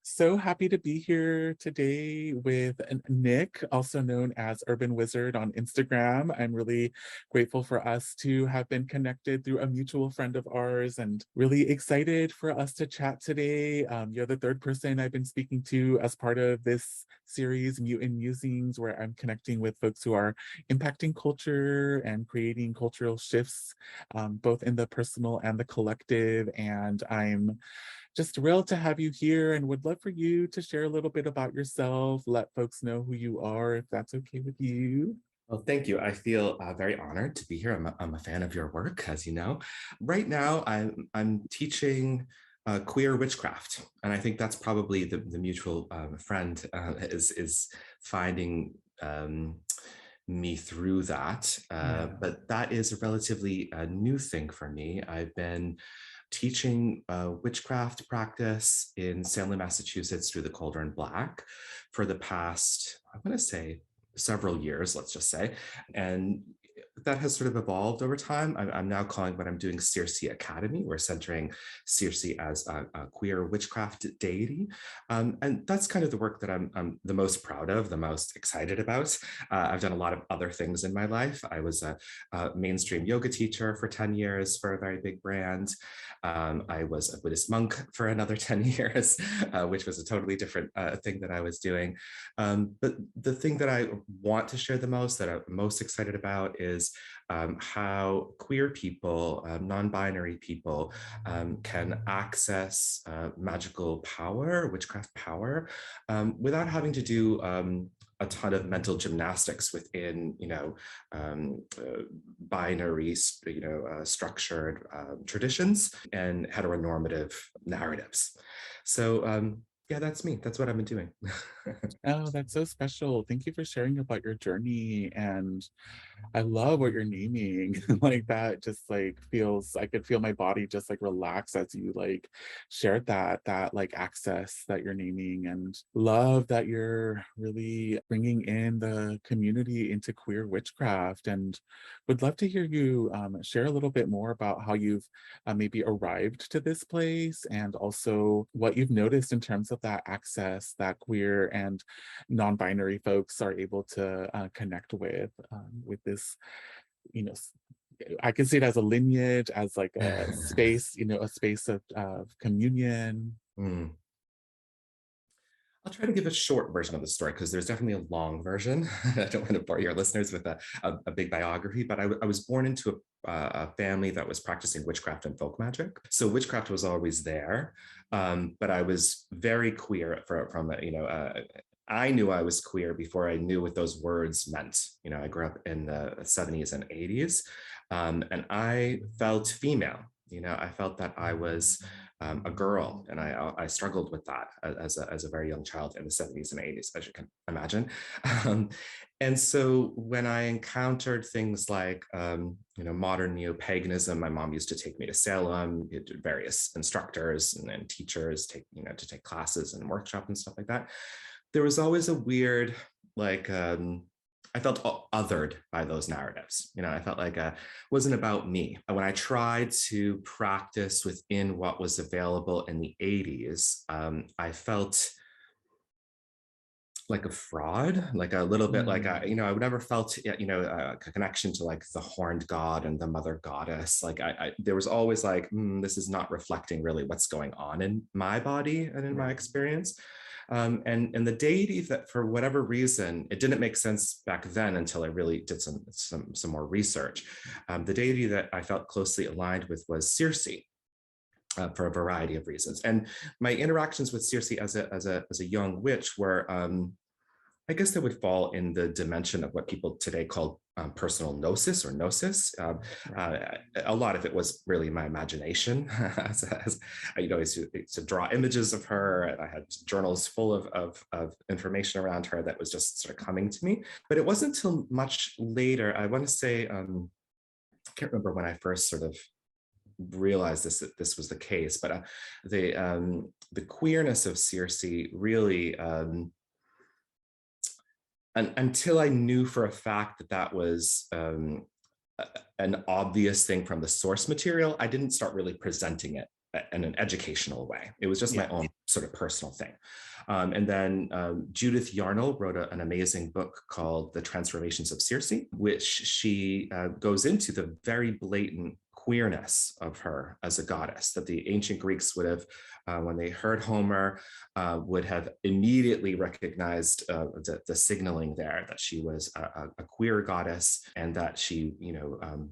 So happy to be here today with Nick, also known as Urban Wizard on Instagram. I'm really grateful for us to have been connected through a mutual friend of ours and really excited for us to chat today. You're the third person I've been speaking to as part of this series, Mutant Musings, where I'm connecting with folks who are impacting culture and creating cultural shifts, both in the personal and the collective. And I'm just thrilled to have you here and would love for you to share a little bit about yourself, let folks know who you are, if that's okay with you. Well, thank you. I feel very honored to be here. I'm a fan of your work, as you know. Right now, I'm teaching queer witchcraft, and I think that's probably the mutual friend is finding me through that. Yeah. But that is a relatively new thing for me. I've been teaching witchcraft practice in Salem, Massachusetts through the Cauldron Black for the past, I want to say, several years, let's just say. And that has sort of evolved over time. I'm now calling what I'm doing Circe Academy. We're centering Circe as a queer witchcraft deity. And that's kind of the work that I'm the most proud of, the most excited about. I've done a lot of other things in my life. I was a mainstream yoga teacher for 10 years for a very big brand. I was a Buddhist monk for another 10 years, which was a totally different thing that I was doing. But the thing that I want to share the most, that I'm most excited about, is how queer people, non-binary people, can access magical power, witchcraft power, without having to do a ton of mental gymnastics within, binary, structured traditions and heteronormative narratives. So yeah, that's me. That's what I've been doing. Oh, that's so special. Thank you for sharing about your journey. And I love what you're naming. Like that just like feels, I could feel my body just like relax as you like shared that like access that you're naming, and love that you're really bringing in the community into queer witchcraft, and would love to hear you share a little bit more about how you've maybe arrived to this place and also what you've noticed in terms of that access that queer and non-binary folks are able to connect with this, you know, I can see it as a lineage, as like a space, a space of communion. Mm. I'll try to give a short version of the story because there's definitely a long version. I don't want to bore your listeners with a big biography, but I was born into a family that was practicing witchcraft and folk magic. So witchcraft was always there, but I was very queer I knew I was queer before I knew what those words meant. I grew up in the 70s and 80s, and I felt female. I felt that I was a girl, and I struggled with that as a very young child in the 70s and 80s, as you can imagine. And so when I encountered things like modern neo-paganism, my mom used to take me to Salem, various instructors and teachers to take classes and workshop and stuff like that. There was always a weird, like, I felt othered by those narratives. I felt like it wasn't about me. When I tried to practice within what was available in the 80s, I felt like a fraud, like a little bit like, I would never felt, a connection to like the horned god and the mother goddess. Like there was always like, this is not reflecting really what's going on in my body and in my experience. And the deity that, for whatever reason, it didn't make sense back then until I really did some more research. The deity that I felt closely aligned with was Circe. For a variety of reasons, and my interactions with Circe as a young witch were, I guess, that would fall in the dimension of what people today call personal gnosis or gnosis. A lot of it was really my imagination. as I used to draw images of her, and I had journals full of information around her that was just sort of coming to me. But it wasn't until much later, I want to say, I can't remember when I first sort of realized this was the case, but the queerness of Circe really, until I knew for a fact that was an obvious thing from the source material, I didn't start really presenting it in an educational way. It was just my Yeah. own sort of personal thing. And then Judith Yarnell wrote an amazing book called The Transformations of Circe, which she goes into the very blatant queerness of her as a goddess that the ancient Greeks would have, when they heard Homer, would have immediately recognized the signaling there that she was a queer goddess and that she,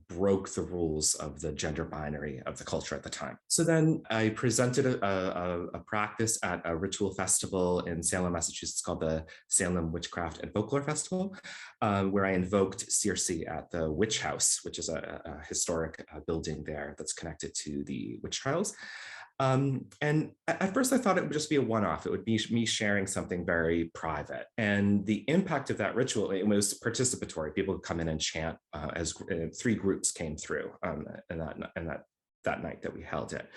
broke the rules of the gender binary of the culture at the time. So then I presented a practice at a ritual festival in Salem, Massachusetts called the Salem Witchcraft and Folklore Festival, where I invoked Circe at the Witch House, which is a historic building there that's connected to the witch trials. And at first I thought it would just be a one-off. It would be me sharing something very private. And the impact of that ritual, it was participatory. People would come in and chant as 3 groups came through that night that we held it.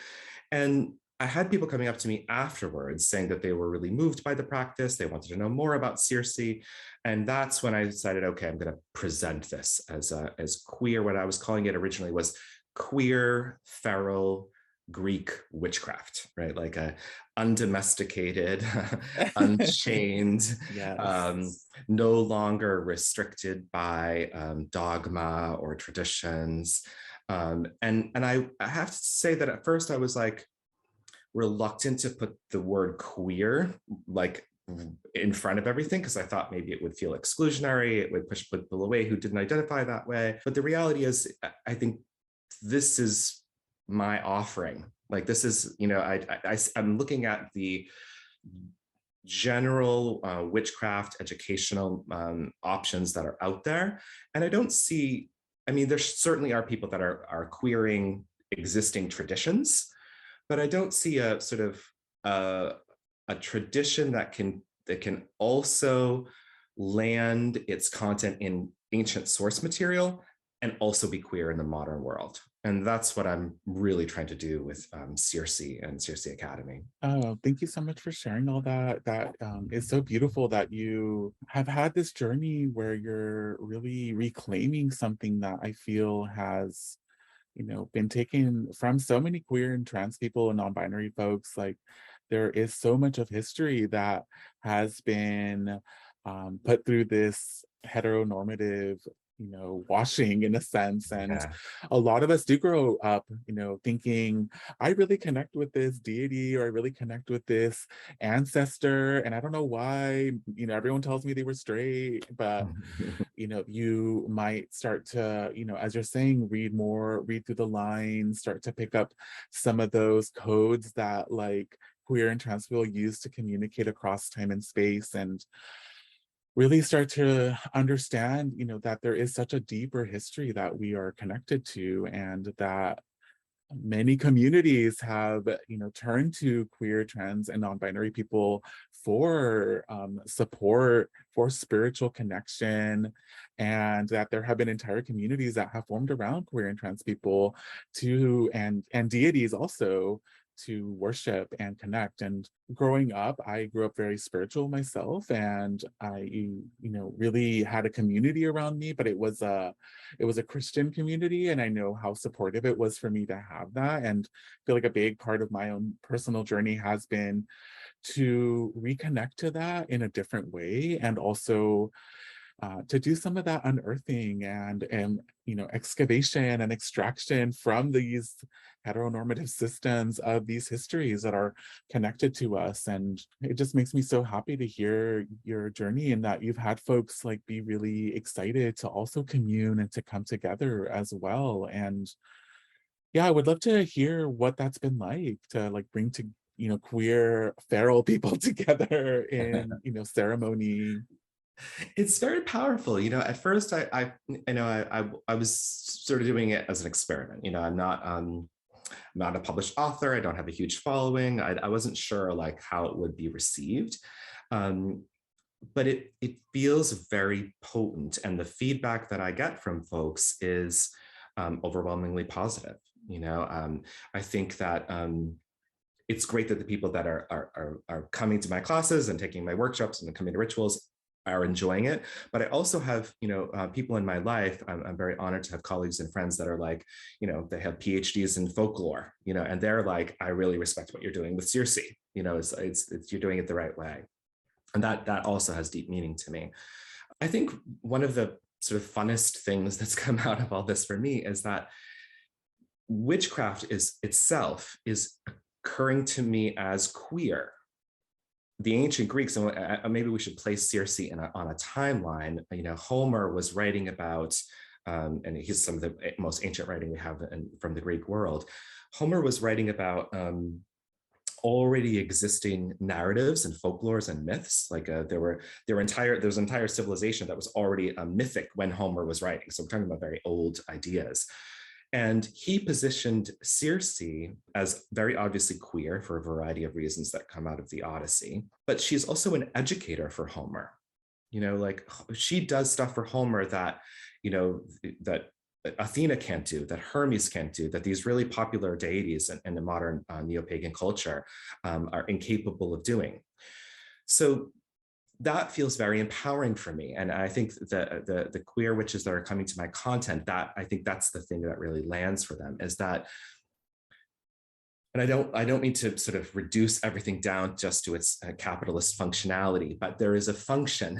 And I had people coming up to me afterwards saying that they were really moved by the practice. They wanted to know more about Circe. And that's when I decided, okay, I'm going to present this as queer. What I was calling it originally was queer feral Greek witchcraft, right? Like a undomesticated, unchained, Yes. no longer restricted by dogma or traditions. And I have to say that at first I was like reluctant to put the word queer like in front of everything because I thought maybe it would feel exclusionary, it would push people away who didn't identify that way. But the reality is, I think this is my offering. Like this is, I'm looking at the general witchcraft educational options that are out there, and I don't see. I mean, there certainly are people that are queering existing traditions, but I don't see a sort of a tradition that can also land its content in ancient source material and also be queer in the modern world. And that's what I'm really trying to do with Circe and Circe Academy. Oh, thank you so much for sharing all that. That is so beautiful that you have had this journey where you're really reclaiming something that I feel has, been taken from so many queer and trans people and non-binary folks. Like there is so much of history that has been put through this heteronormative washing in a sense. And Yeah. a lot of us do grow up, thinking, I really connect with this deity or I really connect with this ancestor. And I don't know why, everyone tells me they were straight, but you might start to, as you're saying, read through the lines, start to pick up some of those codes that like queer and trans people use to communicate across time and space, and really start to understand, that there is such a deeper history that we are connected to, and that many communities have, turned to queer, trans, and non-binary people for support, for spiritual connection, and that there have been entire communities that have formed around queer and trans people and deities also to worship and connect. And growing up, I grew up very spiritual myself, and I, really had a community around me, but it was a Christian community, and I know how supportive it was for me to have that. And I feel like a big part of my own personal journey has been to reconnect to that in a different way, and also to do some of that unearthing and excavation and extraction from these heteronormative systems of these histories that are connected to us. And it just makes me so happy to hear your journey, and that you've had folks like be really excited to also commune and to come together as well. And yeah, I would love to hear what that's been like to like bring to queer feral people together in ceremony. It's very powerful. At first I was sort of doing it as an experiment. I'm not a published author. I don't have a huge following. I wasn't sure like how it would be received. But it feels very potent. And the feedback that I get from folks is overwhelmingly positive. I think that it's great that the people that are coming to my classes and taking my workshops and coming to rituals are enjoying it. But I also have, people in my life. I'm very honored to have colleagues and friends that are like, they have PhDs in folklore, and they're like, I really respect what you're doing with Circe. It's you're doing it the right way, and that also has deep meaning to me. I think one of the sort of funnest things that's come out of all this for me is that witchcraft is occurring to me as queer. The ancient Greeks, and maybe we should place Circe on a timeline. Homer was writing about, and he's some of the most ancient writing we have from the Greek world. Homer was writing about already existing narratives and folklores and myths. Like there's an entire civilization that was already mythic when Homer was writing. So we're talking about very old ideas. And he positioned Circe as very obviously queer for a variety of reasons that come out of the Odyssey, but she's also an educator for Homer. Like she does stuff for Homer that, that Athena can't do, that Hermes can't do, that these really popular deities in the modern neo-pagan culture are incapable of doing. So that feels very empowering for me. And I think the queer witches that are coming to my content, that I think that's the thing that really lands for them, is that, and I don't mean to sort of reduce everything down just to its capitalist functionality, but there is a function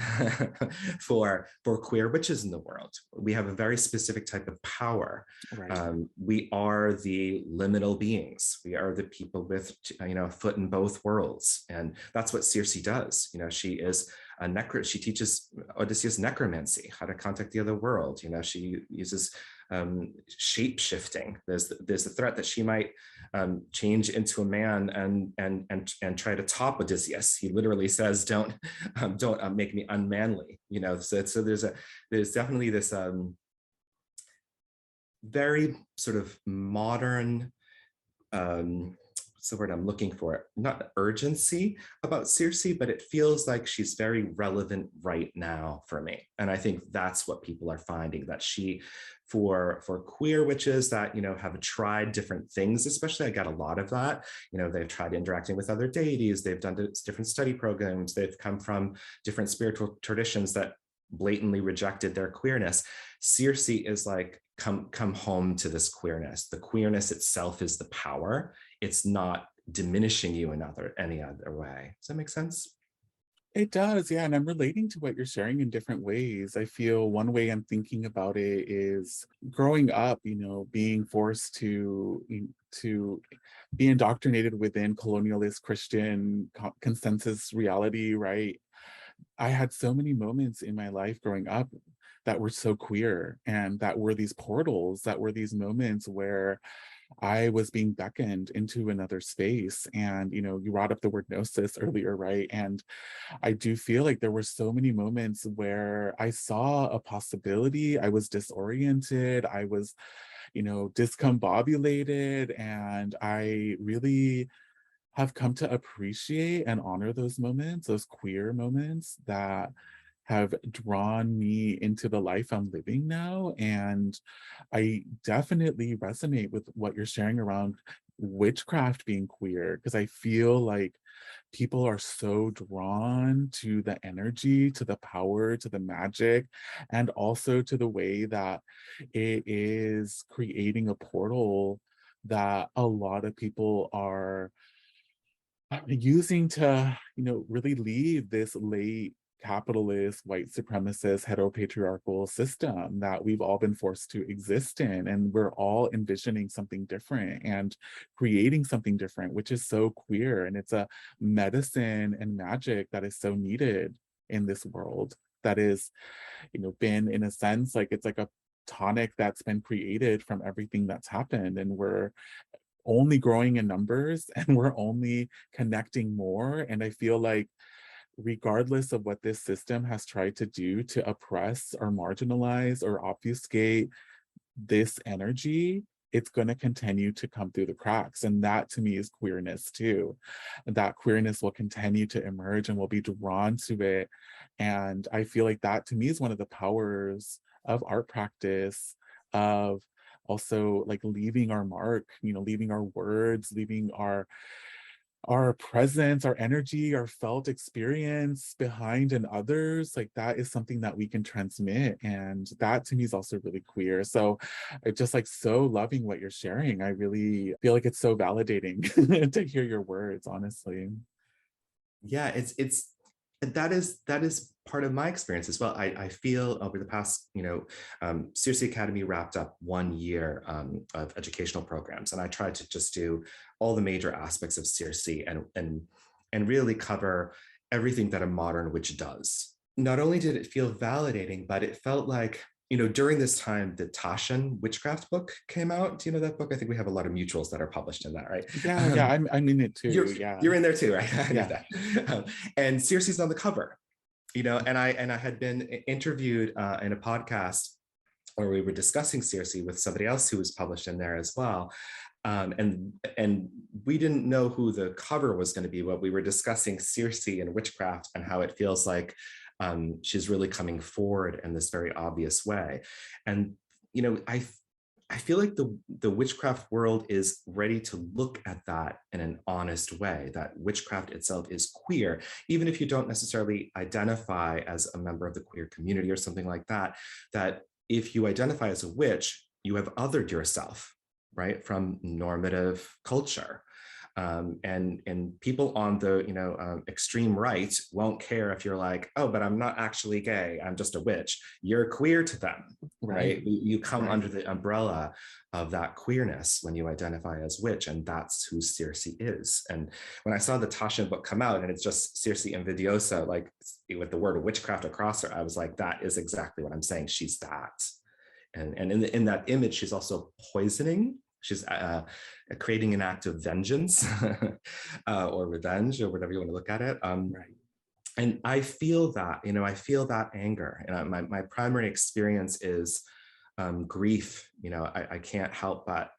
for queer witches in the world. We have a very specific type of power. Right. We are the liminal beings. We are the people with a foot in both worlds, and that's what Circe does. She is she teaches Odysseus necromancy, how to contact the other world. She uses shape shifting. There's the threat that she might change into a man and try to top Odysseus. He literally says, "Don't make me unmanly." So there's definitely this very sort of modern. What's the word I'm looking for? Not urgency about Circe, but it feels like she's very relevant right now for me. And I think that's what people are finding, that she, for queer witches that, have tried different things, especially I got a lot of that, they've tried interacting with other deities, they've done different study programs, they've come from different spiritual traditions that blatantly rejected their queerness. Circe is like, come home to this queerness. The queerness itself is the power. It's not diminishing you in any other way. Does that make sense? It does, yeah. And I'm relating to what you're sharing in different ways. I feel one way I'm thinking about it is growing up, being forced to be indoctrinated within colonialist Christian consensus reality, right? I had so many moments in my life growing up that were so queer, and that were these portals, that were these moments where I was being beckoned into another space. And, you brought up the word gnosis earlier, right? And I do feel like there were so many moments where I saw a possibility. I was disoriented. I was, discombobulated. And I really have come to appreciate and honor those moments, those queer moments that have drawn me into the life I'm living now. And I definitely resonate with what you're sharing around witchcraft being queer, because I feel like people are so drawn to the energy, to the power, to the magic, and also to the way that it is creating a portal that a lot of people are using to, really leave this late capitalist, white supremacist, heteropatriarchal system that we've all been forced to exist in. And we're all envisioning something different and creating something different, which is so queer. And it's a medicine and magic that is so needed in this world, that is, been, in a sense, like it's like a tonic that's been created from everything that's happened. And we're only growing in numbers, and we're only connecting more. And I feel like regardless of what this system has tried to do to oppress or marginalize or obfuscate this energy, it's going to continue to come through the cracks. And that to me is queerness too. And that queerness will continue to emerge, and we'll be drawn to it. And I feel like that to me is one of the powers of art practice, of also like leaving our mark, leaving our words, leaving our our presence, our energy, our felt experience behind in others, like that is something that we can transmit. And that to me is also really queer. So I just like so loving what you're sharing. I really feel like it's so validating to hear your words, honestly. Yeah, it's that is part of my experience as well. I feel over the past, Circe Academy wrapped up 1 year of educational programs, and I tried to just do all the major aspects of Circe and really cover everything that a modern witch does. Not only did it feel validating, but it felt like, during this time, the Taschen witchcraft book came out. Do you know that book? I think we have a lot of mutuals that are published in that, right? Yeah, yeah, I'm in it you're too. Yeah. you're in there too, right? I knew Yeah. that. And Circe's on the cover, and I had been interviewed in a podcast where we were discussing Circe with somebody else who was published in there as well. And we didn't know who the cover was going to be, but we were discussing Circe and witchcraft and how it feels like she's really coming forward in this very obvious way. And I feel like the witchcraft world is ready to look at that in an honest way, that witchcraft itself is queer, even if you don't necessarily identify as a member of the queer community or something like that, that if you identify as a witch, you have othered yourself, right, from normative culture. And people on the extreme right won't care if you're like, oh, but I'm not actually gay, I'm just a witch. You're queer to them, right? Right. You come Right. under the umbrella of that queerness when you identify as witch, and that's who Circe is. And when I saw the Taschen book come out and it's just Circe Invidiosa, like with the word witchcraft across her, I was like, that is exactly what I'm saying. She's that. And in that image, she's also poisoning. She's creating an act of vengeance or revenge, or whatever you want to look at it. Right. And I feel that, I feel that anger. And my primary experience is grief. I can't help but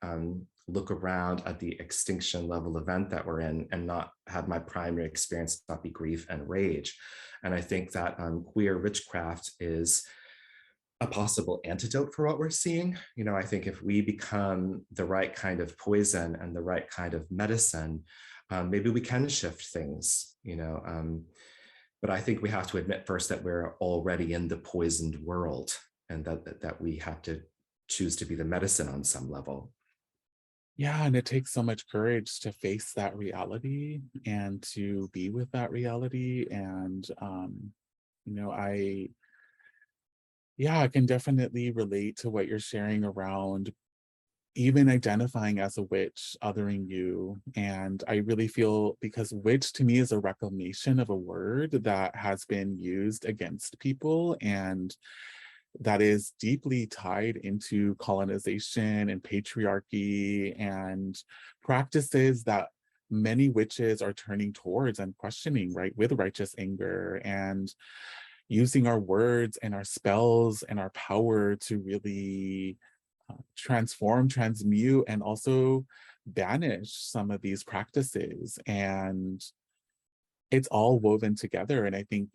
look around at the extinction level event that we're in and not have my primary experience not be grief and rage. And I think that queer witchcraft is a possible antidote for what we're seeing. I think if we become the right kind of poison and the right kind of medicine, maybe we can shift things, but I think we have to admit first that we're already in the poisoned world, and that we have to choose to be the medicine on some level. Yeah, and it takes so much courage to face that reality and to be with that reality. And you know, I yeah, I can definitely relate to what you're sharing around even identifying as a witch, othering you. And I really feel, because witch to me is a reclamation of a word that has been used against people, and that is deeply tied into colonization and patriarchy and practices that many witches are turning towards and questioning, right, with righteous anger, and using our words and our spells and our power to really transform, transmute, and also banish some of these practices. And it's all woven together. And I think,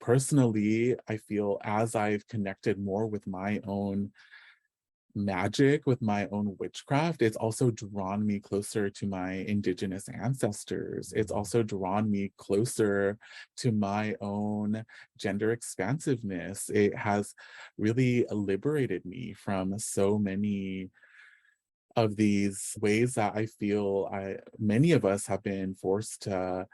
personally, I feel as I've connected more with my own magic, with my own witchcraft, it's also drawn me closer to my indigenous ancestors. It's also drawn me closer to my own gender expansiveness. It has really liberated me from so many of these ways that I feel many of us have been forced to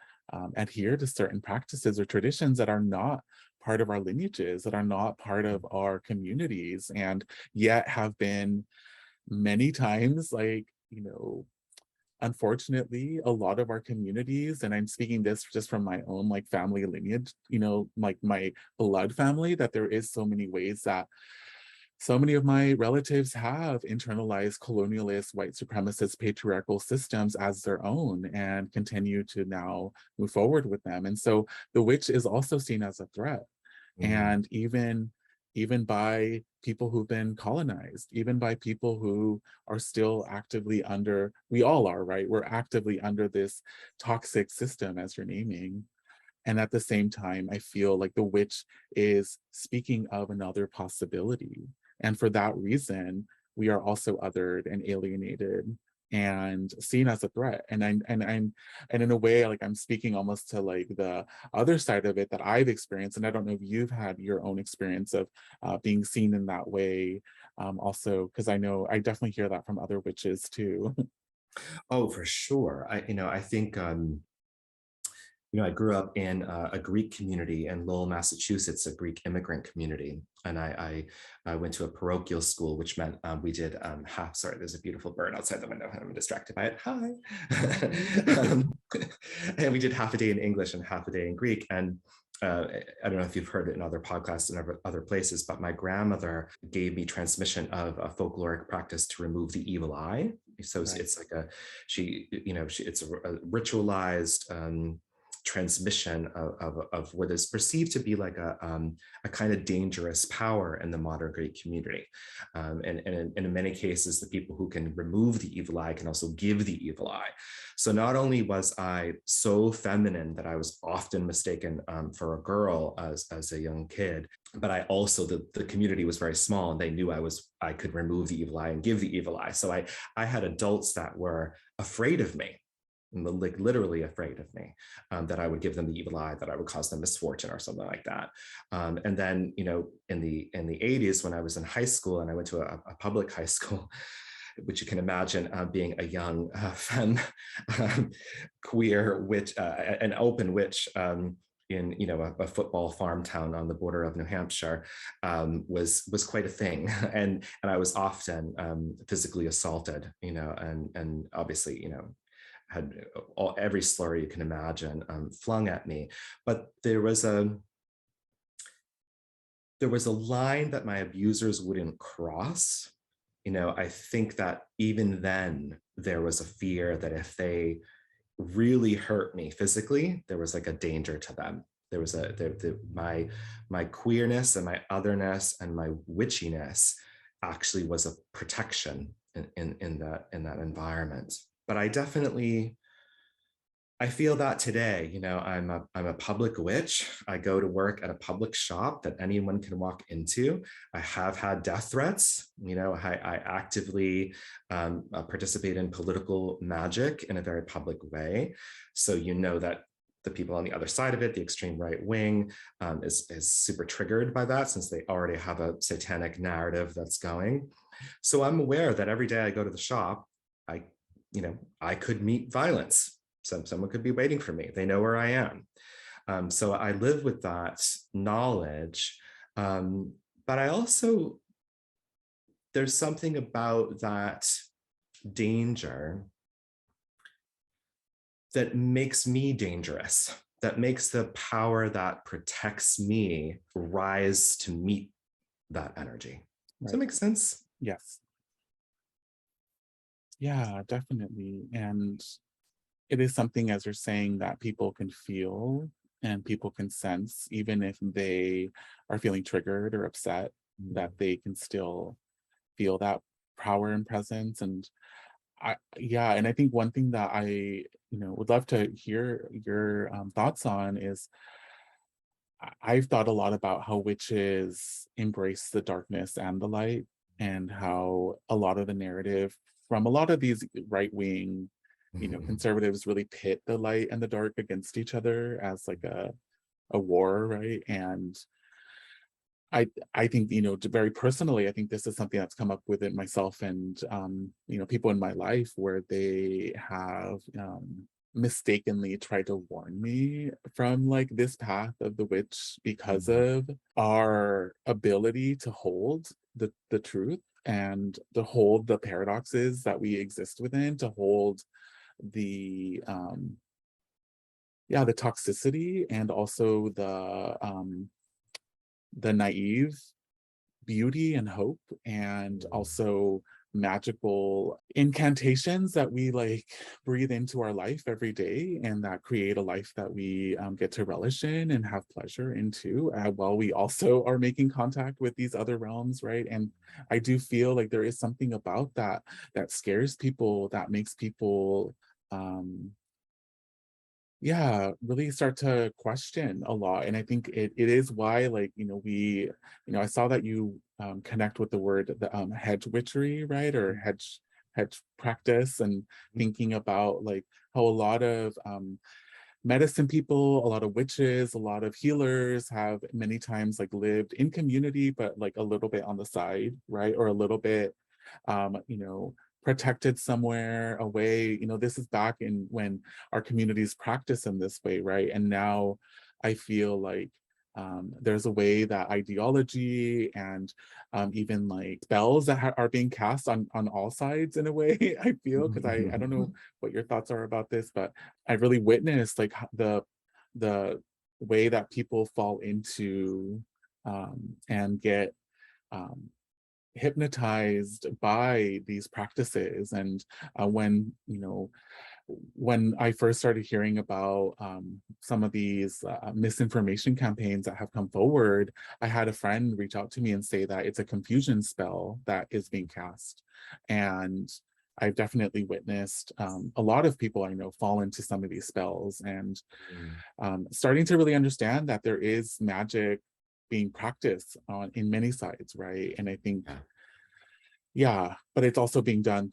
adhere to certain practices or traditions that are not part of our lineages, that are not part of our communities, and yet have been many times, like, unfortunately, a lot of our communities, and I'm speaking this just from my own like family lineage, like my blood family, that there is so many ways that so many of my relatives have internalized colonialist, white supremacist, patriarchal systems as their own and continue to now move forward with them. And so the witch is also seen as a threat. Mhm. And even by people who've been colonized, even by people who are still actively under, we all are, right? We're actively under this toxic system, as you're naming. And at the same time, I feel like the witch is speaking of another possibility. And for that reason, we are also othered and alienated. and seen as a threat. And in a way, like I'm speaking almost to like the other side of it that I've experienced, and I don't know if you've had your own experience of being seen in that way, also, because I know I definitely hear that from other witches too. Oh, for sure. I think, I grew up in a Greek community in Lowell, Massachusetts, a Greek immigrant community. And I went to a parochial school, which meant we did sorry, there's a beautiful bird outside the window. I'm distracted by it. Hi. And we did half a day in English and half a day in Greek. And I don't know if you've heard it in other podcasts and other places, but my grandmother gave me transmission of a folkloric practice to remove the evil eye. So Right. it's like it's a ritualized transmission of what is perceived to be like a kind of dangerous power in the modern Greek community. And in many cases, the people who can remove the evil eye can also give the evil eye. So not only was I so feminine that I was often mistaken for a girl as a young kid, but I also, the community was very small and they knew I could remove the evil eye and give the evil eye. So I had adults that were afraid of me, like literally afraid of me, that I would give them the evil eye, that I would cause them misfortune or something like that. And then, in the 80s, when I was in high school and I went to a public high school, which you can imagine being a young femme, queer witch, an open witch, in a football farm town on the border of New Hampshire, was quite a thing, and I was often physically assaulted, and obviously had every slur you can imagine flung at me. But there was a line that my abusers wouldn't cross. I think that even then there was a fear that if they really hurt me physically, there was like a danger to them. There was my queerness and my otherness and my witchiness actually was a protection in that environment. But I feel that today, I'm a public witch. I go to work at a public shop that anyone can walk into. I have had death threats. I actively participate in political magic in a very public way. So that the people on the other side of it, the extreme right wing, is super triggered by that, since they already have a satanic narrative that's going. So I'm aware that every day I go to the shop, I could meet violence. Someone could be waiting for me. They know where I am. So I live with that knowledge. But I also, there's something about that danger that makes me dangerous, that makes the power that protects me rise to meet that energy. Does that make sense? Yes. Yeah, definitely. And it is something, as you're saying, that people can feel and people can sense, even if they are feeling triggered or upset, that they can still feel that power and presence. And and I think one thing that I, would love to hear your thoughts on is I've thought a lot about how witches embrace the darkness and the light, and how a lot of the narrative from a lot of these right-wing conservatives really pit the light and the dark against each other as like a war, right? And I think, very personally, I think this is something that's come up with it myself and people in my life, where they have mistakenly tried to warn me from like this path of the witch because of our ability to hold the truth and to hold the paradoxes that we exist within, to hold the the toxicity and also the naive beauty and hope, and also magical incantations that we like breathe into our life every day, and that create a life that we get to relish in and have pleasure into, while we also are making contact with these other realms, right? And I do feel like there is something about that that scares people, that makes people really start to question a lot. And I think it is why, like, I saw that you connect with the word, the hedge witchery, right? Or hedge hedge practice and thinking about like how a lot of medicine people, a lot of witches, a lot of healers have many times like lived in community, but like a little bit on the side, right? Or a little bit, you know, protected somewhere away. You know, this is back in when our communities practice in this way, right? And now I feel like there's a way that ideology and even like spells that are being cast on all sides in a way. I feel, because I don't know what your thoughts are about this, but I really witnessed like the way that people fall into and get hypnotized by these practices. And when, you know, when I first started hearing about some of these misinformation campaigns that have come forward, I had a friend reach out to me and say that it's a confusion spell that is being cast. And I've definitely witnessed a lot of people I know fall into some of these spells, and starting to really understand that there is magic being practiced in many sides, right? And I think, yeah, but it's also being done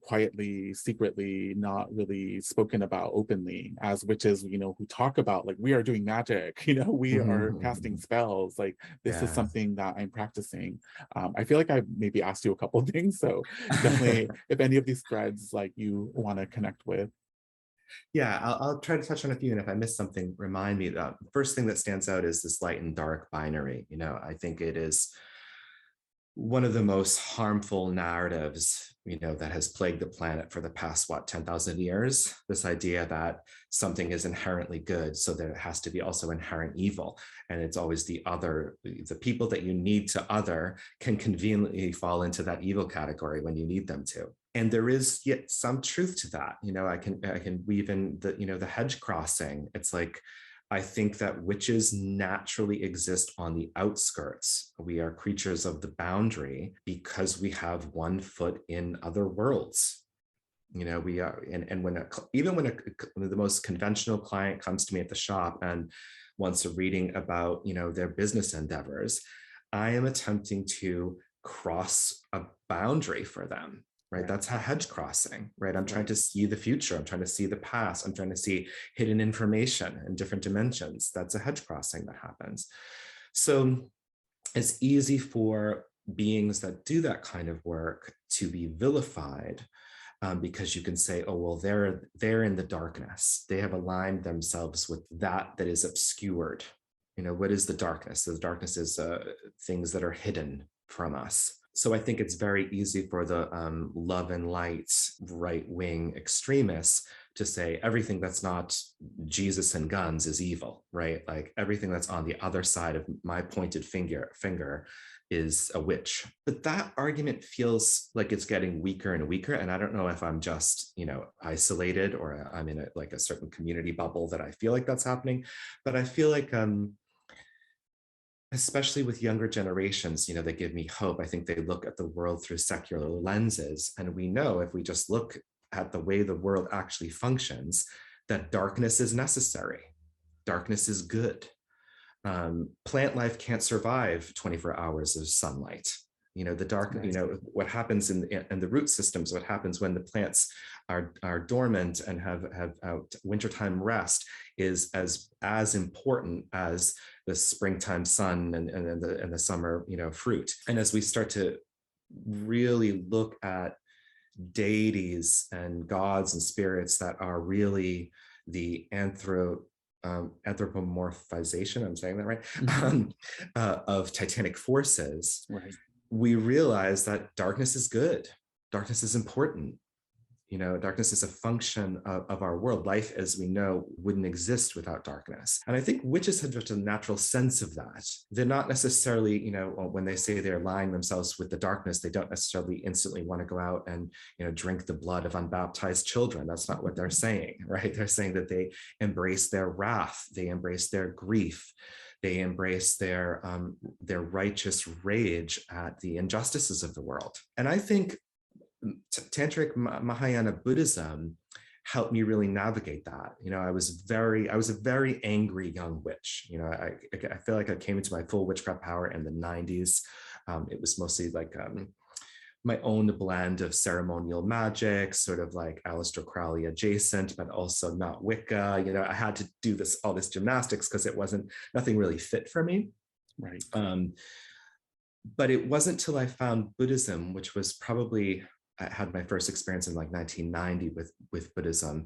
quietly, secretly, not really spoken about openly, as witches, you know, who talk about like, we are doing magic, you know, we are casting spells, like this is something that I'm practicing. I feel like I maybe asked you a couple of things, so definitely if any of these threads like you want to connect with. Yeah, I'll try to touch on a few, and if I miss something, remind me. The first thing that stands out is this light and dark binary. You know, I think it is one of the most harmful narratives, you know, that has plagued the planet for the past, what, 10,000 years? This idea that something is inherently good, so that it has to be also inherent evil. And it's always the other, the people that you need to other can conveniently fall into that evil category when you need them to. And there is yet some truth to that. You know, I can weave in the, you know, the hedge crossing. It's like, I think that witches naturally exist on the outskirts. We are creatures of the boundary because we have one foot in other worlds. You know, we are, and when even when the most conventional client comes to me at the shop and wants a reading about, you know, their business endeavors, I am attempting to cross a boundary for them. Right. That's a hedge crossing, right? I'm trying to see the future. I'm trying to see the past. I'm trying to see hidden information in different dimensions. That's a hedge crossing that happens. So it's easy for beings that do that kind of work to be vilified, because you can say, oh, well, they're in the darkness. They have aligned themselves with that is obscured. You know, what is the darkness? So the darkness is things that are hidden from us. So I think it's very easy for the love and light right-wing extremists to say everything that's not Jesus and guns is evil, right? Like everything that's on the other side of my pointed finger is a witch. But that argument feels like it's getting weaker and weaker. And I don't know if I'm just, you know, isolated or I'm in like a certain community bubble that I feel like that's happening. But I feel like especially with younger generations, you know, they give me hope. I think they look at the world through secular lenses. And we know if we just look at the way the world actually functions, that darkness is necessary. Darkness is good. Plant life can't survive 24 hours of sunlight. You know, the dark, you know, what happens in the root systems, what happens when the plants are dormant and have wintertime rest is as important as the springtime sun and the summer, you know, fruit. And as we start to really look at deities and gods and spirits that are really the anthropomorphization, I'm saying that right, of titanic forces, we realize that darkness is good. Darkness is important. You know, darkness is a function of our world. Life, as we know, wouldn't exist without darkness. And I think witches have just a natural sense of that. They're not necessarily, you know, when they say they're aligning themselves with the darkness, they don't necessarily instantly want to go out and, you know, drink the blood of unbaptized children. That's not what they're saying, right? They're saying that they embrace their wrath, they embrace their grief, they embrace their righteous rage at the injustices of the world. And I think Tantric Mahayana Buddhism helped me really navigate that. You know, I was a very angry young witch. You know, I feel like I came into my full witchcraft power in the 90s. It was mostly like my own blend of ceremonial magic, sort of like Aleister Crowley adjacent, but also not Wicca. You know, I had to do all this gymnastics because nothing really fit for me. Right. But it wasn't till I found Buddhism, which was probably, I had my first experience in like 1990 with Buddhism,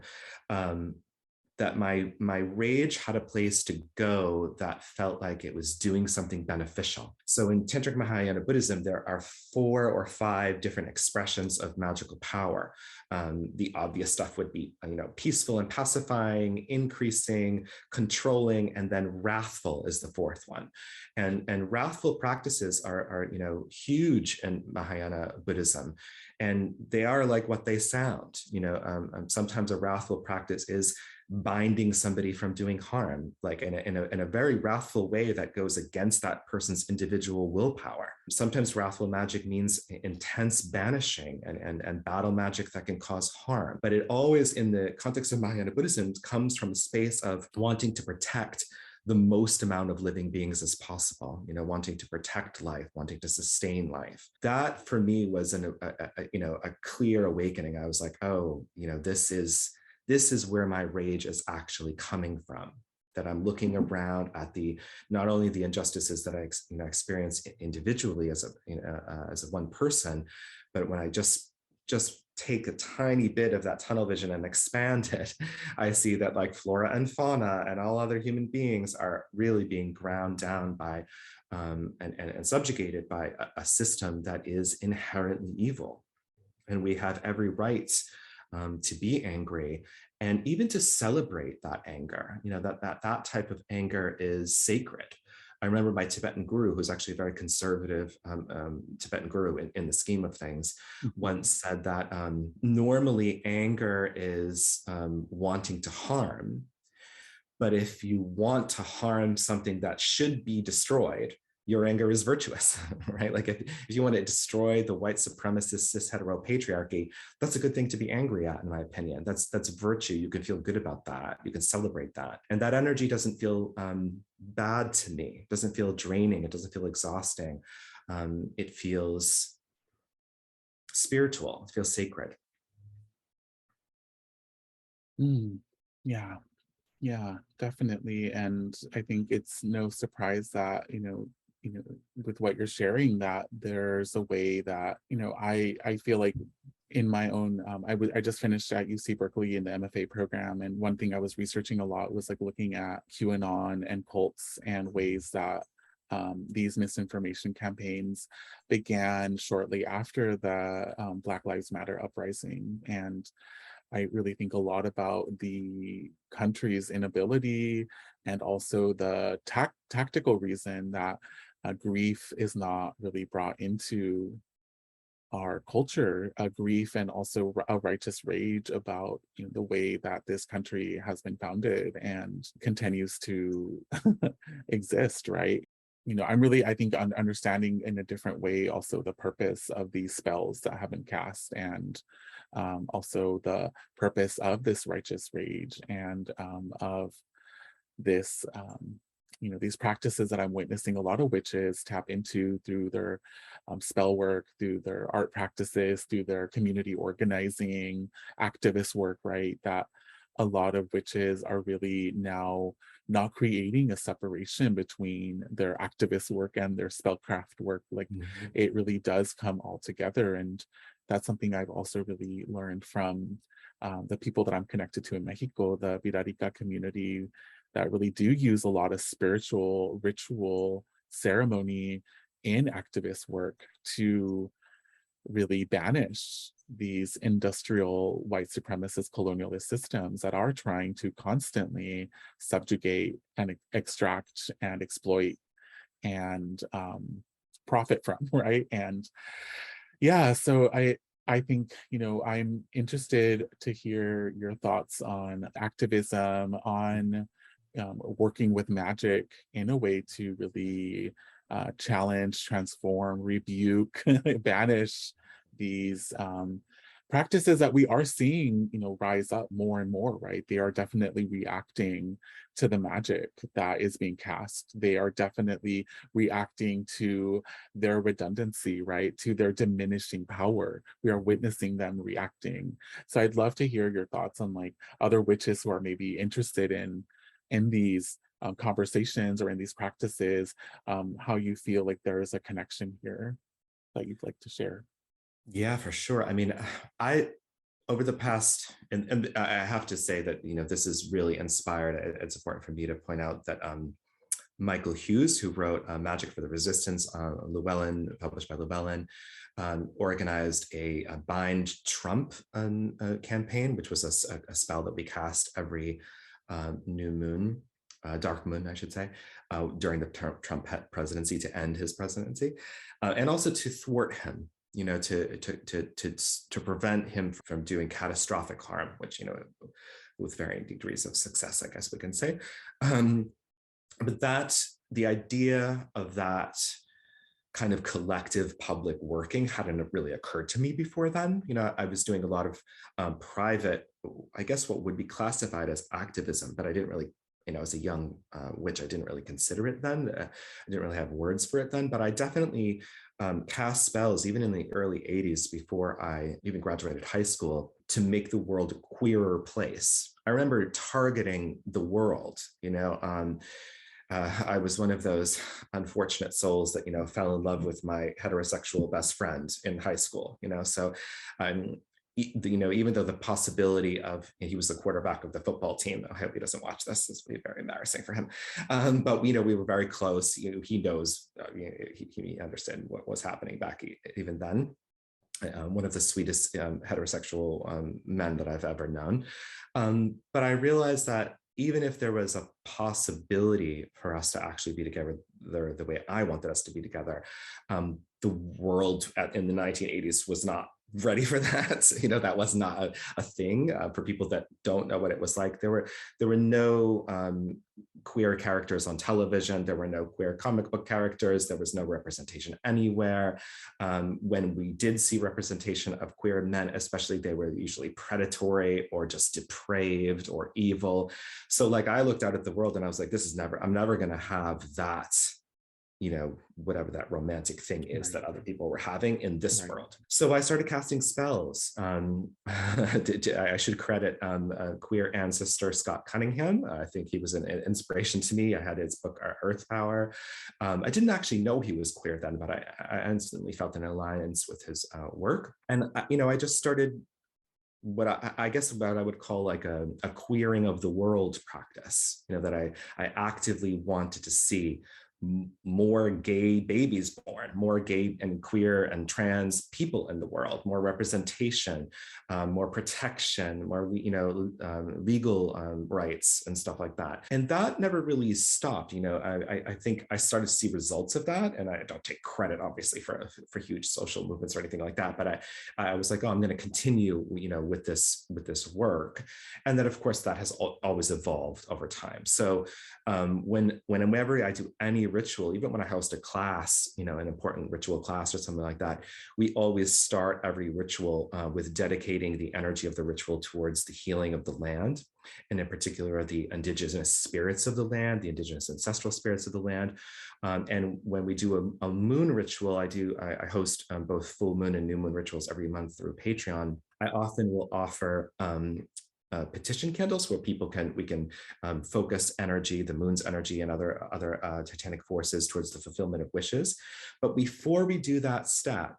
that my rage had a place to go that felt like it was doing something beneficial. So in Tantric Mahayana Buddhism, there are 4 or 5 different expressions of magical power. The obvious stuff would be, peaceful and pacifying, increasing, controlling, and then wrathful is the 4th one. And wrathful practices are huge in Mahayana Buddhism. And they are like what they sound. Sometimes a wrathful practice is binding somebody from doing harm, like in a very wrathful way that goes against that person's individual willpower. Sometimes wrathful magic means intense banishing and battle magic that can cause harm. But it always, in the context of Mahayana Buddhism, comes from a space of wanting to protect the most amount of living beings as possible, wanting to protect life, wanting to sustain life. That for me was a clear awakening. I was like, oh, this is where my rage is actually coming from, that I'm looking around at not only the injustices that I experience individually as a one person, but when I just take a tiny bit of that tunnel vision and expand it, I see that like flora and fauna and all other human beings are really being ground down by and subjugated by a system that is inherently evil. And we have every right to be angry and even to celebrate that anger. That type of anger is sacred. I remember my Tibetan guru, who's actually a very conservative Tibetan guru in the scheme of things, once said that normally anger is wanting to harm, but if you want to harm something that should be destroyed, your anger is virtuous, right? Like if you want to destroy the white supremacist cis hetero patriarchy, that's a good thing to be angry at, in my opinion. That's virtue. You can feel good about that. You can celebrate that. And that energy doesn't feel bad to me. It doesn't feel draining. It doesn't feel exhausting. It feels spiritual. It feels sacred. Yeah, definitely. And I think it's no surprise that, with what you're sharing, that there's a way that, I feel like in my own, I just finished at UC Berkeley in the MFA program. And one thing I was researching a lot was like looking at QAnon and cults and ways that these misinformation campaigns began shortly after the Black Lives Matter uprising. And I really think a lot about the country's inability and also the tactical reason that grief is not really brought into our culture, grief and also a righteous rage about the way that this country has been founded and continues to exist, right? I think understanding in a different way also the purpose of these spells that have been cast, and also the purpose of this righteous rage and of this, these practices that I'm witnessing a lot of witches tap into through their spell work, through their art practices, through their community organizing, activist work, right? That a lot of witches are really now not creating a separation between their activist work and their spellcraft work. Like it really does come all together. And that's something I've also really learned from the people that I'm connected to in Mexico, the Virarica community, that really do use a lot of spiritual ritual ceremony in activist work to really banish these industrial white supremacist colonialist systems that are trying to constantly subjugate and extract and exploit and profit from, right? And yeah, so I think, I'm interested to hear your thoughts on activism, on working with magic in a way to really challenge, transform, rebuke, banish these practices that we are seeing, rise up more and more, right? They are definitely reacting to the magic that is being cast. They are definitely reacting to their redundancy, right? To their diminishing power. We are witnessing them reacting. So I'd love to hear your thoughts on like other witches who are maybe interested in these conversations or in these practices, how you feel like there is a connection here that you'd like to share. Yeah, for sure. I mean, I over the past, and I have to say that this is really inspired. It's important for me to point out that Michael Hughes, who wrote Magic for the Resistance, Llewellyn, published by Llewellyn, organized a Bind Trump campaign, which was a spell that we cast every new moon, dark moon, I should say, during the Trump presidency to end his presidency, and also to thwart him, to prevent him from doing catastrophic harm, which, with varying degrees of success, I guess we can say. But the idea of that kind of collective public working hadn't really occurred to me before then. I was doing a lot of private, I guess what would be classified as activism, but I didn't really, as a young witch, I didn't really consider it then. I didn't really have words for it then, but I definitely cast spells even in the early 80s before I even graduated high school to make the world a queerer place. I remember targeting the world, I was one of those unfortunate souls that, fell in love with my heterosexual best friend in high school, so even though the possibility of he was the quarterback of the football team. I hope he doesn't watch this. This would be very embarrassing for him. But we were very close. He knows. He understood what was happening back even then. One of the sweetest heterosexual men that I've ever known. But I realized that even if there was a possibility for us to actually be together the way I wanted us to be together, the world in the 1980s was not ready for that. That was not a thing for people that don't know what it was like. There were no queer characters on television. There were no queer comic book characters. There was no representation anywhere. When we did see representation of queer men, especially, they were usually predatory or just depraved or evil. So like I looked out at the world and I was like, I'm never going to have that, whatever that romantic thing is that other people were having in this world. So I started casting spells. I should credit queer ancestor Scott Cunningham. I think he was an inspiration to me. I had his book Earth Power. I didn't actually know he was queer then, but I instantly felt an alliance with his work. And I just started what I guess what I would call like a queering of the world practice, that I actively wanted to see more gay babies born, more gay and queer and trans people in the world, more representation, more protection, more legal rights and stuff like that. And that never really stopped. I think I started to see results of that, and I don't take credit obviously for huge social movements or anything like that. But I was like, oh, I'm going to continue, with this work, and then of course that has always evolved over time. So whenever I do any ritual, even when I host a class, an important ritual class or something like that, we always start every ritual with dedicating the energy of the ritual towards the healing of the land, and in particular, the indigenous spirits of the land, the indigenous ancestral spirits of the land. And when we do a moon ritual, I host both full moon and new moon rituals every month through Patreon. I often will offer petition candles where we can focus energy, the moon's energy, and other titanic forces towards the fulfillment of wishes. But before we do that step,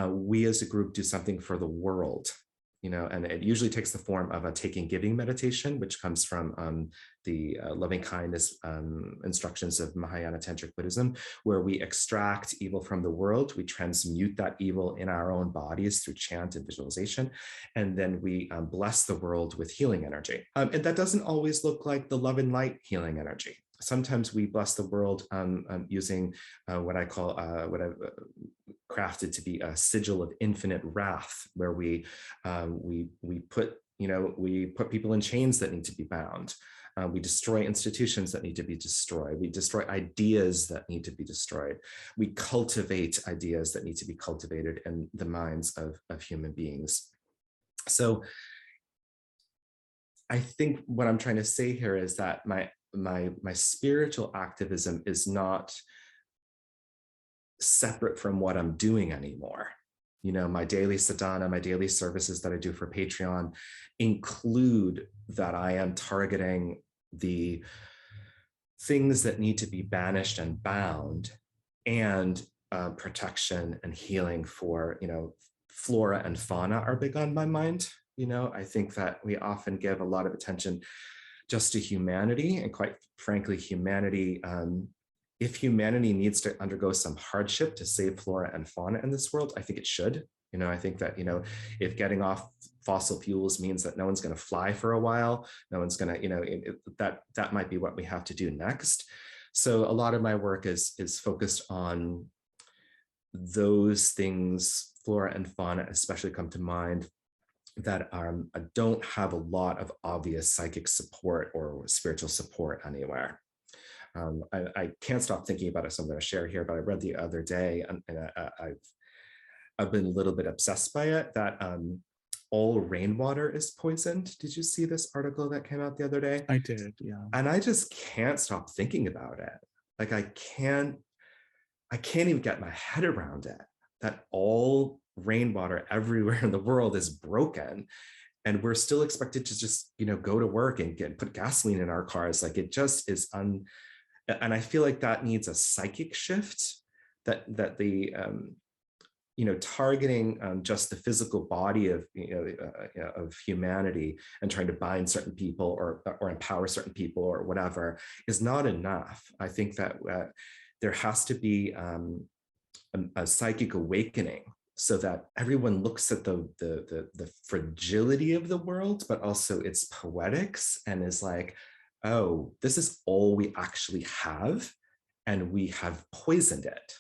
we as a group do something for the world. And it usually takes the form of a taking giving meditation, which comes from the loving kindness instructions of Mahayana Tantric Buddhism, where we extract evil from the world, we transmute that evil in our own bodies through chant and visualization, and then we bless the world with healing energy. And that doesn't always look like the love and light healing energy. Sometimes we bless the world using what I've crafted to be a sigil of infinite wrath, where we put people in chains that need to be bound. We destroy institutions that need to be destroyed. We destroy ideas that need to be destroyed. We cultivate ideas that need to be cultivated in the minds of human beings. So I think what I'm trying to say here is that my spiritual activism is not separate from what I'm doing anymore. You know, my daily sadhana, my daily services that I do for Patreon include that I am targeting the things that need to be banished and bound, and protection and healing for, you know, flora and fauna are big on my mind. You know, I think that we often give a lot of attention just to humanity, and quite frankly, humanity, if humanity needs to undergo some hardship to save flora and fauna in this world, I think it should. You know, I think that, you know, if getting off fossil fuels means that no one's going to fly for a while, no one's going to, you know, that might be what we have to do next. So a lot of my work is focused on those things, flora and fauna especially come to mind, that don't have a lot of obvious psychic support or spiritual support anywhere. I can't stop thinking about it, so I'm going to share here, but I read the other day, and I've been a little bit obsessed by it, that all rainwater is poisoned. Did you see this article that came out the other day? I did, yeah. And I just can't stop thinking about it. Like I can't even get my head around it, that all rainwater everywhere in the world is broken, and we're still expected to just, you know, go to work and put gasoline in our cars. Like it just is and I feel like that needs a psychic shift, that the you know, targeting just the physical body of, you know, of humanity and trying to bind certain people or empower certain people or whatever is not enough. I think that there has to be a psychic awakening, so that everyone looks at the fragility of the world, but also its poetics, and is like, oh, this is all we actually have, and we have poisoned it.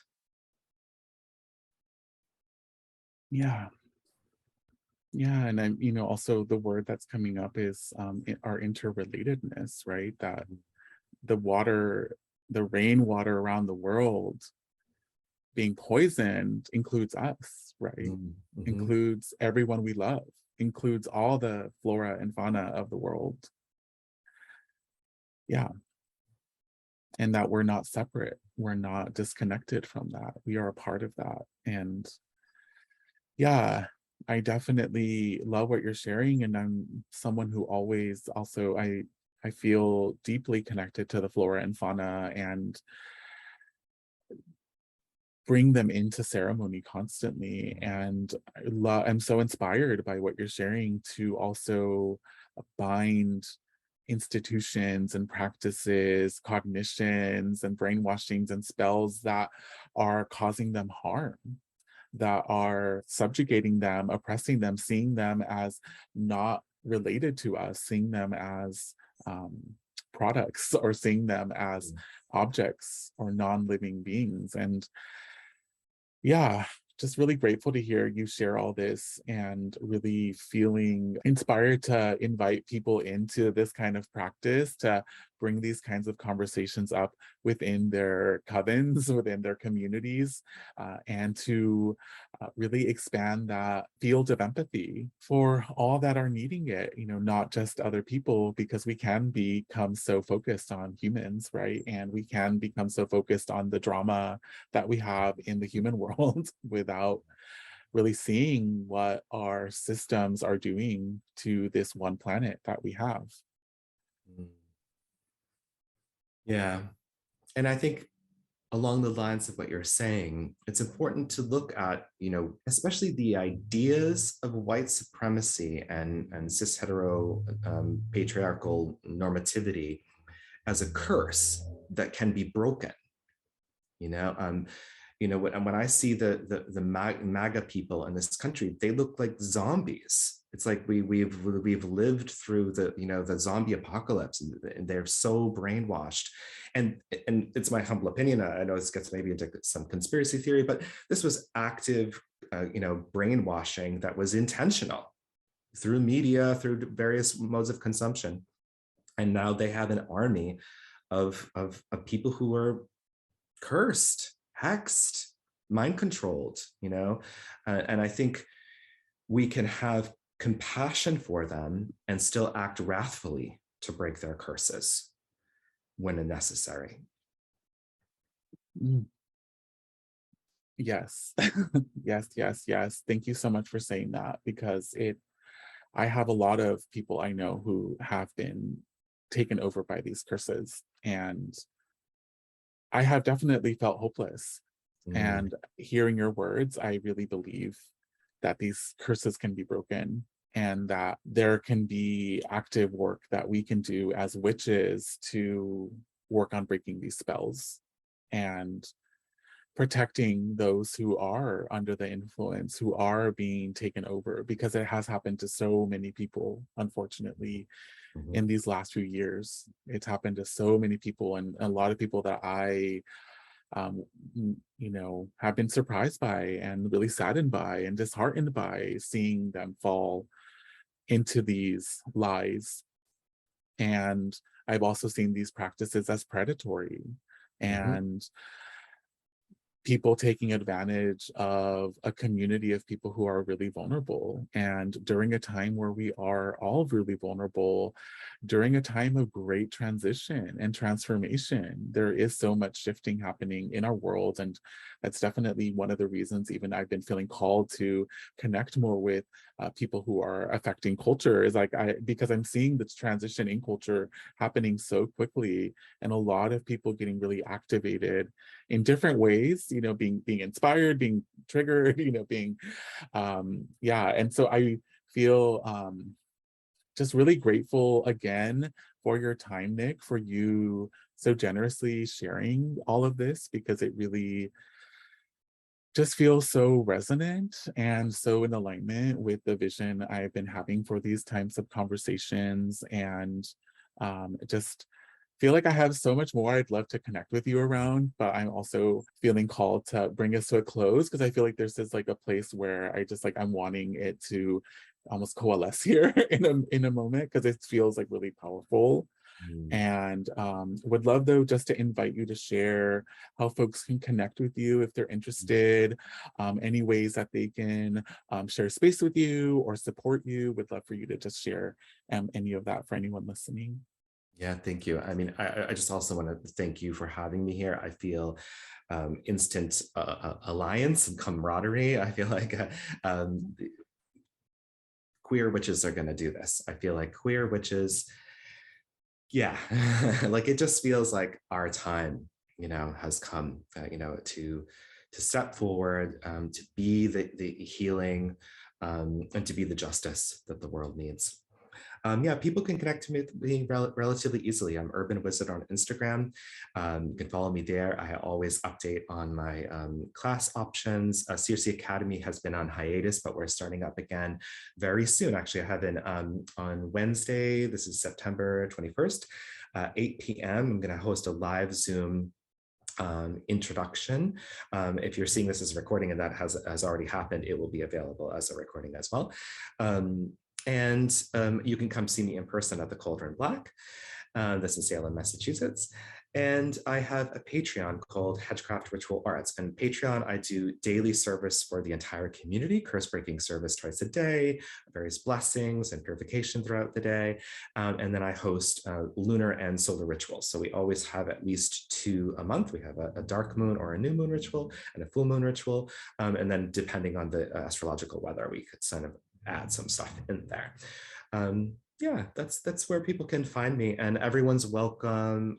Yeah. Yeah, and I'm, you know, also the word that's coming up is our interrelatedness, right? That the water, the rainwater around the world being poisoned includes us, right? Mm-hmm. Includes everyone we love, includes all the flora and fauna of the world. Yeah. And that we're not separate. We're not disconnected from that. We are a part of that. And yeah, I definitely love what you're sharing. And I'm someone who always also, I feel deeply connected to the flora and fauna and bring them into ceremony constantly. And I'm so inspired by what you're sharing to also bind institutions and practices, cognitions and brainwashings and spells that are causing them harm, that are subjugating them, oppressing them, seeing them as not related to us, seeing them as products, or seeing them as objects or non-living beings. And yeah, just really grateful to hear you share all this, and really feeling inspired to invite people into this kind of practice, to bring these kinds of conversations up within their covens, within their communities, and to really expand that field of empathy for all that are needing it, you know, not just other people, because we can become so focused on humans, right? And we can become so focused on the drama that we have in the human world without really seeing what our systems are doing to this one planet that we have. Yeah. And I think along the lines of what you're saying, it's important to look at, you know, especially the ideas of white supremacy and cis hetero patriarchal normativity as a curse that can be broken. You know, when I see the MAGA people in this country, they look like zombies. It's like we've lived through the, you know, the zombie apocalypse, and they're so brainwashed. And it's my humble opinion, I know this gets maybe into some conspiracy theory, but this was active, you know, brainwashing that was intentional through media, through various modes of consumption. And now they have an army of people who are cursed, hexed, mind controlled, you know. And I think we can have compassion for them, and still act wrathfully to break their curses when necessary. Mm. Yes. Yes, yes, yes. Thank you so much for saying that, because I have a lot of people I know who have been taken over by these curses, and I have definitely felt hopeless. Mm, And hearing your words, I really believe that these curses can be broken, and that there can be active work that we can do as witches to work on breaking these spells and protecting those who are under the influence, who are being taken over, because it has happened to so many people, unfortunately, mhm, in these last few years. It's happened to so many people, and a lot of people that I have been surprised by and really saddened by and disheartened by seeing them fall into these lies. And I've also seen these practices as predatory, mhm. and people taking advantage of a community of people who are really vulnerable. And during a time where we are all really vulnerable, during a time of great transition and transformation, there is so much shifting happening in our world. And that's definitely one of the reasons even I've been feeling called to connect more with people who are affecting culture, is like because I'm seeing this transition in culture happening so quickly, and a lot of people getting really activated in different ways, being inspired, being triggered, being yeah. And so I feel just really grateful again for your time, Nick, for you so generously sharing all of this, because it really just feels so resonant and so in alignment with the vision I've been having for these types of conversations. And just feel like I have so much more I'd love to connect with you around, but I'm also feeling called to bring us to a close, because I feel like there's this like a place where I just I'm wanting it to almost coalesce here in a moment, because it feels like really powerful. Mm. And would love though just to invite you to share how folks can connect with you if they're interested, any ways that they can share space with you or support you. Would love for you to just share any of that for anyone listening. Yeah, thank you. I mean, I just also want to thank you for having me here. I feel instant alliance and camaraderie. I feel like queer witches are going to do this. I feel like queer witches, yeah, like it just feels like our time, has come, to step forward, to be the healing, and to be the justice that the world needs. Yeah, people can connect to me relatively easily. I'm Urban Wizard on Instagram. You can follow me there. I always update on my class options. Circe Academy has been on hiatus, but we're starting up again very soon. Actually, I have on Wednesday, this is September 21st, 8 p.m. I'm going to host a live Zoom introduction. If you're seeing this as a recording and that has already happened, it will be available as a recording as well. And you can come see me in person at the Cauldron Black. This is Salem, Massachusetts. And I have a Patreon called Hedgecraft Ritual Arts. And Patreon, I do daily service for the entire community, curse breaking service twice a day, various blessings and purification throughout the day. And then I host lunar and solar rituals. So we always have at least 2 a month. We have a dark moon or a new moon ritual and a full moon ritual. And then depending on the astrological weather, we could kind of add some stuff in there. Yeah, that's where people can find me, and everyone's welcome.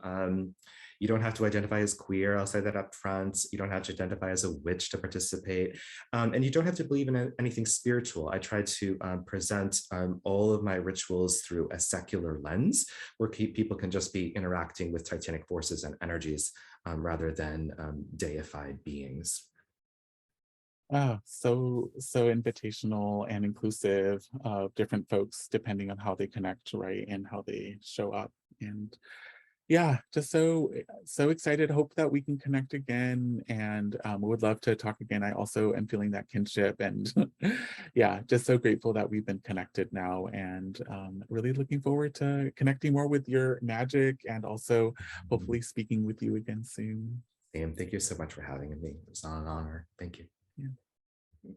You don't have to identify as queer. I'll say that up front. You don't have to identify as a witch to participate. And you don't have to believe in anything spiritual. I try to present all of my rituals through a secular lens, where people can just be interacting with titanic forces and energies rather than deified beings. Oh, so invitational and inclusive of different folks depending on how they connect, right, and how they show up. And yeah, just so excited. Hope that we can connect again, and would love to talk again. I also am feeling that kinship, and yeah, just so grateful that we've been connected now, and really looking forward to connecting more with your magic, and also hopefully speaking with you again soon. Sam, thank you so much for having me. It was an honor. Thank you. Yeah.